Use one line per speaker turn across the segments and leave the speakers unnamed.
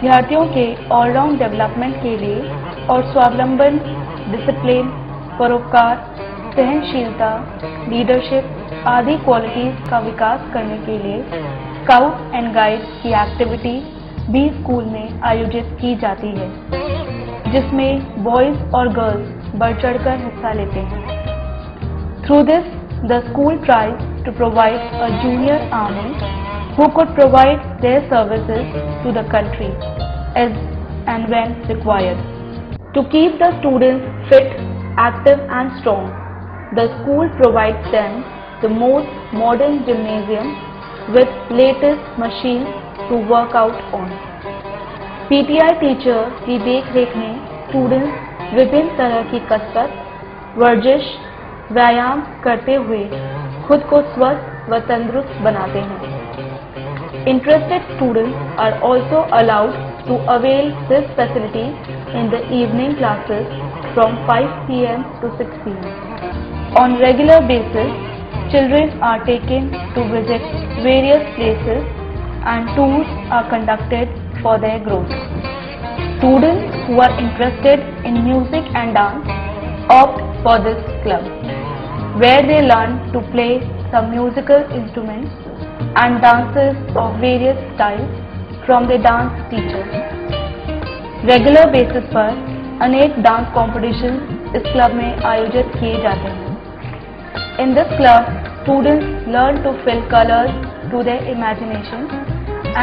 विद्यार्थियों के all-round development के लिए और स्वावलंबन, डिसिप्लिन, परोपकार, सहनशीलता, लीडरशिप आदि क्वालिटीज का विकास करने के लिए स्काउट एंड गाइड की एक्टिविटी भी स्कूल में आयोजित की जाती है, जिसमें बॉयज और गर्ल्स बढ़ चढ़कर हिस्सा लेते हैं। Through this, the school tries to provide a junior army who could provide their services to the country as and when required. To keep the students fit, active and strong, the school provides them the most modern gymnasium with latest machines to work out on. PTI teacher की देखरेख में students विभिन्न तरह की कसरत, वर्जिश, व्यायाम करते हुए खुद को स्वस्थ व तंदुरुस्त बनाते हैं। Interested students are also allowed to avail this facility in the evening classes from 5 p.m. to 6 p.m. On regular basis, children are taken to visit various places and tours are conducted for their growth. Students who are interested in music and dance opt for this club, where they learn to play some musical instruments and dances of various styles from the dance teachers. Regular basis पर अनेक dance competitions इस club में आयोजित किए जाते हैं। In this club, students learn to fill colors to their imagination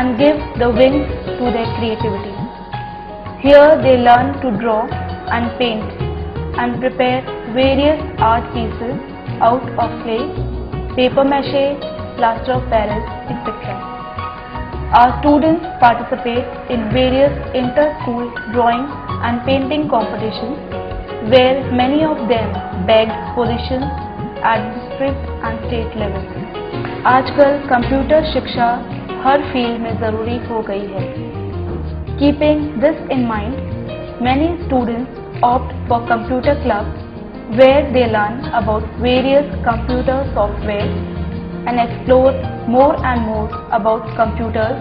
and give the wings to their creativity. Here they learn to draw and paint and prepare various art pieces out of clay, paper mache, plaster of Paris, etc. Our students participate in various inter-school drawing and painting competitions, where many of them bagged positions at district and state level. आजकल computer शिक्षा हर field में ज़रूरी हो गई है। Keeping this in mind, many students opt for computer clubs, where they learn about various computer software and explore more and more about computers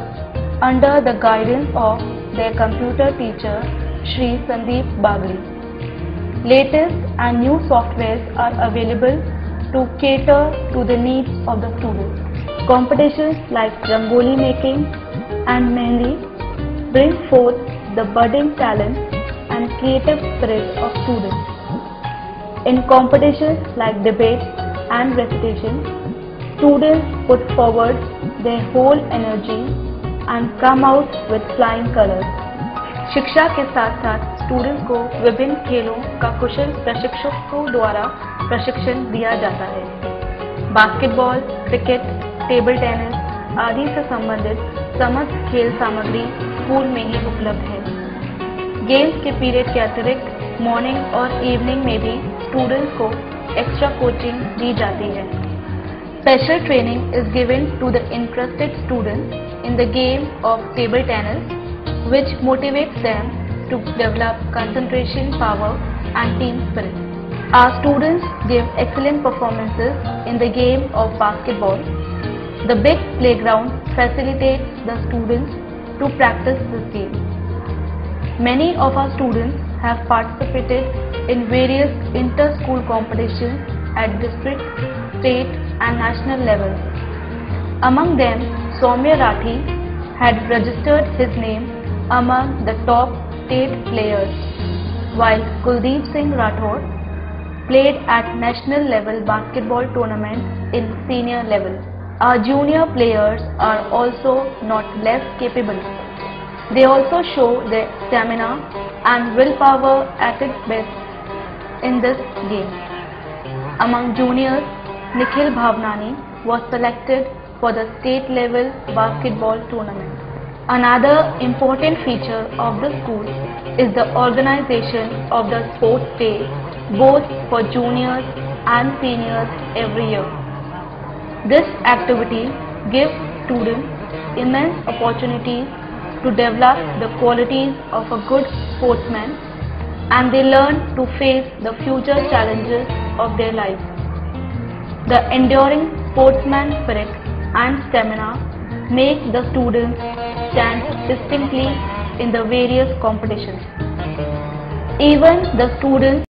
under the guidance of their computer teacher, Shri Sandeep Bagli. Latest and new softwares are available to cater to the needs of the students. Competitions like Rangoli making and Mehndi bring forth the budding talent and creative spirit of students. In competitions like debate and recitation, students put forward their whole energy and come out with flying colors. शिक्षा के साथ साथ students को विभिन्न खेलों का कुशल प्रशिक्षकों द्वारा प्रशिक्षण दिया जाता है। बास्केटबॉल, क्रिकेट, टेबल टेनिस आदि से संबंधित समस्त खेल सामग्री स्कूल में ही उपलब्ध है। गेम्स के पीरियड के अतिरिक्त मॉर्निंग और इवनिंग में भी स्टूडेंट्स को एक्स्ट्रा कोचिंग दी जाती है। Special training is given to the interested students in the game of table tennis, which motivates them to develop concentration power and team spirit. Our students give excellent performances in the game of basketball. The big playground facilitates the students to practice this game. Many of our students have participated in various inter-school competitions at district, state and national levels. Among them, Soumya Rathi had registered his name among the top state players, while Kuldeep Singh Rathod played at national level basketball tournaments in senior level. Our junior players are also not less capable. They also show their stamina and willpower at its best in this game. Among juniors, Nikhil Bhavnani was selected for the state level basketball tournament. Another important feature of the school is the organization of the sports day both for juniors and seniors every year. This activity gives students immense opportunities to develop the qualities of a good sportsman, and they learn to face the future challenges of their lives. The enduring sportsman spirit and stamina make the students stand distinctly in the various competitions. Even the students